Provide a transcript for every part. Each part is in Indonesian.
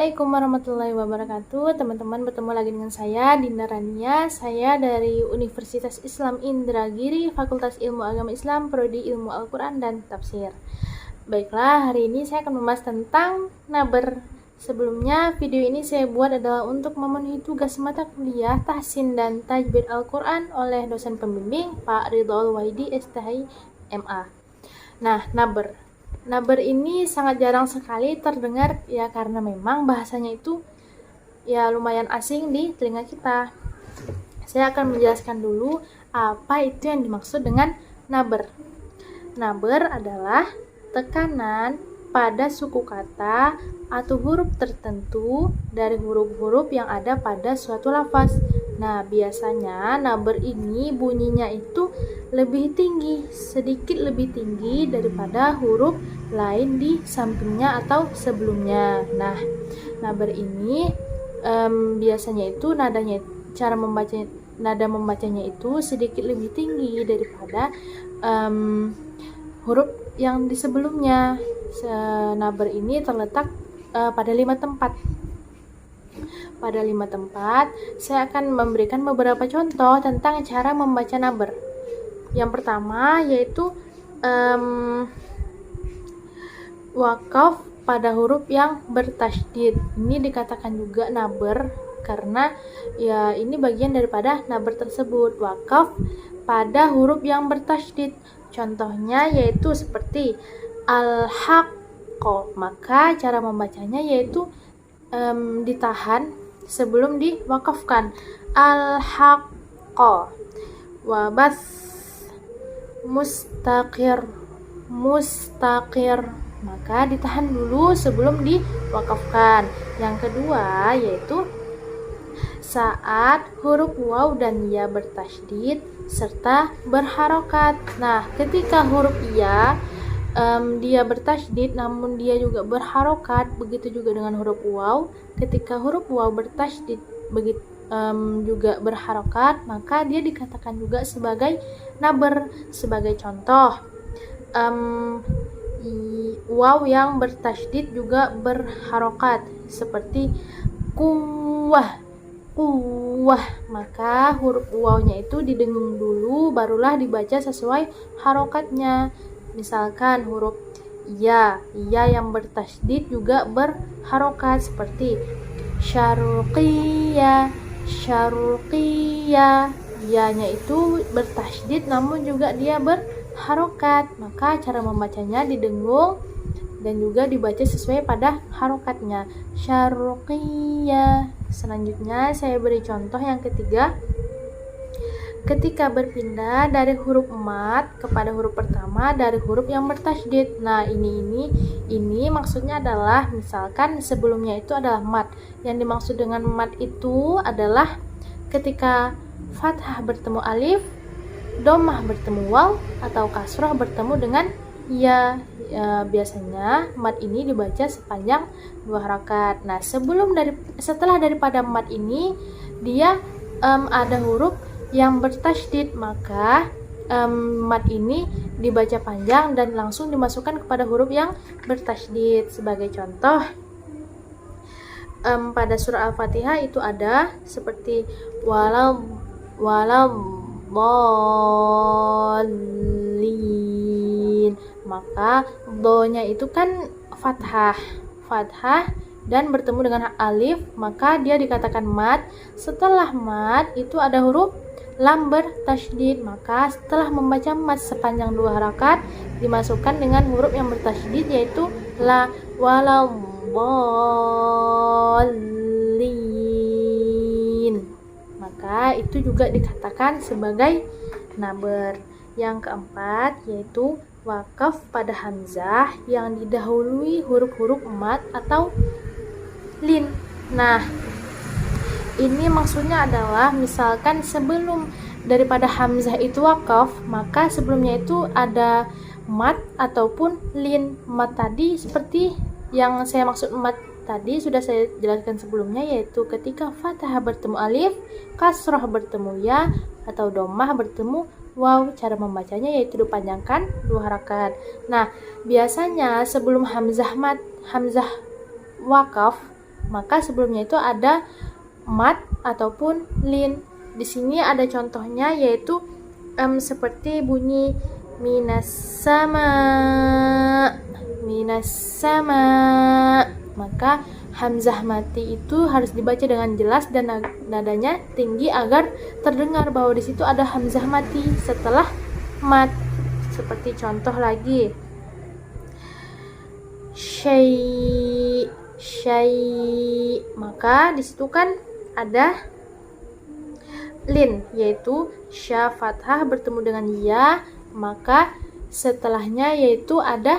Assalamualaikum warahmatullahi wabarakatuh. Teman-teman, bertemu lagi dengan saya Dinda Rania. Saya dari Universitas Islam Indragiri, Fakultas Ilmu Agama Islam, Prodi Ilmu Al-Quran dan Tafsir. Baiklah, hari ini saya akan membahas tentang naber. Sebelumnya, video ini saya buat adalah untuk memenuhi tugas mata kuliah Tahsin dan Tajwid Al-Quran oleh dosen pembimbing Pak Ridho Waidi STHI MA. Nah, naber ini sangat jarang sekali terdengar ya, karena memang bahasanya itu ya lumayan asing di telinga kita. Saya akan menjelaskan dulu apa itu yang dimaksud dengan naber. Naber adalah tekanan pada suku kata atau huruf tertentu dari huruf-huruf yang ada pada suatu lafaz. Nah, biasanya naber ini bunyinya itu lebih tinggi, sedikit lebih tinggi daripada huruf lain di sampingnya atau sebelumnya. Nah, naber ini biasanya itu nada membacanya itu sedikit lebih tinggi daripada huruf yang di sebelumnya. Naber ini terletak pada 5 tempat. Pada 5 tempat, saya akan memberikan beberapa contoh tentang cara membaca naber. Yang pertama yaitu wakaf pada huruf yang bertasydid. Ini dikatakan juga naber karena ya ini bagian daripada naber tersebut. Wakaf pada huruf yang bertasydid. Contohnya yaitu seperti al-haqqo. Maka cara membacanya yaitu ditahan sebelum diwakafkan. Al-haqqo. Wabas mustaqir. Maka ditahan dulu sebelum diwakafkan. Yang kedua yaitu saat huruf waw dan ya bertasydid serta berharokat. Nah, ketika huruf ya dia bertasydid namun dia juga berharokat, begitu juga dengan huruf waw. Ketika huruf waw bertasydid juga berharokat, maka dia dikatakan juga sebagai naber. Sebagai contoh, waw yang bertasydid juga berharokat seperti kuwah. Maka huruf wawnya itu didengung dulu, barulah dibaca sesuai harokatnya. Misalkan huruf ya yang bertasydid juga berharokat seperti syarqiyah. Ya-nya itu bertasydid namun juga dia berharokat, maka cara membacanya didengung dan juga dibaca sesuai pada harokatnya. Syarqiyah. Selanjutnya saya beri contoh yang ketiga. Ketika berpindah dari huruf mat kepada huruf pertama dari huruf yang bertasydid. Nah, ini maksudnya adalah misalkan sebelumnya itu adalah mat. Yang dimaksud dengan mat itu adalah ketika fathah bertemu alif, dhammah bertemu waw, atau kasrah bertemu dengan ya. Biasanya mat ini dibaca sepanjang 2 harakat. Nah, setelah daripada mat ini dia ada huruf yang bertasydid, maka mat ini dibaca panjang dan langsung dimasukkan kepada huruf yang bertasydid. Sebagai contoh, pada surah Al-Fatihah itu ada seperti walau dhalin. Maka do-nya itu kan fathah dan bertemu dengan alif, maka dia dikatakan mat. Setelah mat itu ada huruf lam bertasydid, maka setelah membaca mat sepanjang 2 harakat dimasukkan dengan huruf yang bertasydid yaitu la waladhdallin. Maka itu juga dikatakan sebagai naber. Yang keempat yaitu wakaf pada hamzah yang didahului huruf-huruf mat atau lin. Nah, ini maksudnya adalah misalkan sebelum daripada hamzah itu wakaf, maka sebelumnya itu ada mat ataupun lin. Mat tadi seperti yang saya maksud mat tadi sudah saya jelaskan sebelumnya, yaitu ketika fathah bertemu alif, kasrah bertemu ya, atau dhammah bertemu waw. Cara membacanya yaitu dipanjangkan 2 harakat. Nah, biasanya sebelum hamzah wakaf maka sebelumnya itu ada mat ataupun lin. Di sini ada contohnya, yaitu seperti bunyi minas sama, maka hamzah mati itu harus dibaca dengan jelas dan nadanya tinggi agar terdengar bahwa di situ ada hamzah mati setelah mat. Seperti contoh lagi, syai, maka di situ kan ada lin, yaitu sya fathah bertemu dengan ya, maka setelahnya yaitu ada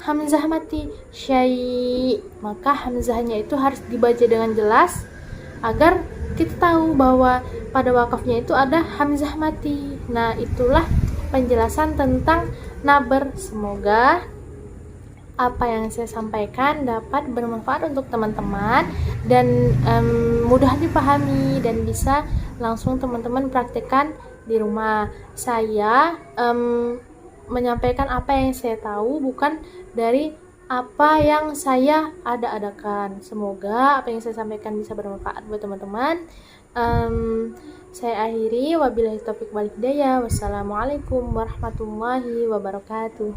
hamzah mati, syai, maka hamzahnya itu harus dibaca dengan jelas agar kita tahu bahwa pada wakafnya itu ada hamzah mati. Nah, itulah penjelasan tentang naber. Semoga apa yang saya sampaikan dapat bermanfaat untuk teman-teman dan mudah dipahami dan bisa langsung teman-teman praktekkan di rumah. Saya menyampaikan apa yang saya tahu, bukan dari apa yang saya ada-adakan. Semoga apa yang saya sampaikan bisa bermanfaat buat teman-teman. Saya akhiri, wabillahi taufiq wal hidayah. Wassalamualaikum warahmatullahi wabarakatuh.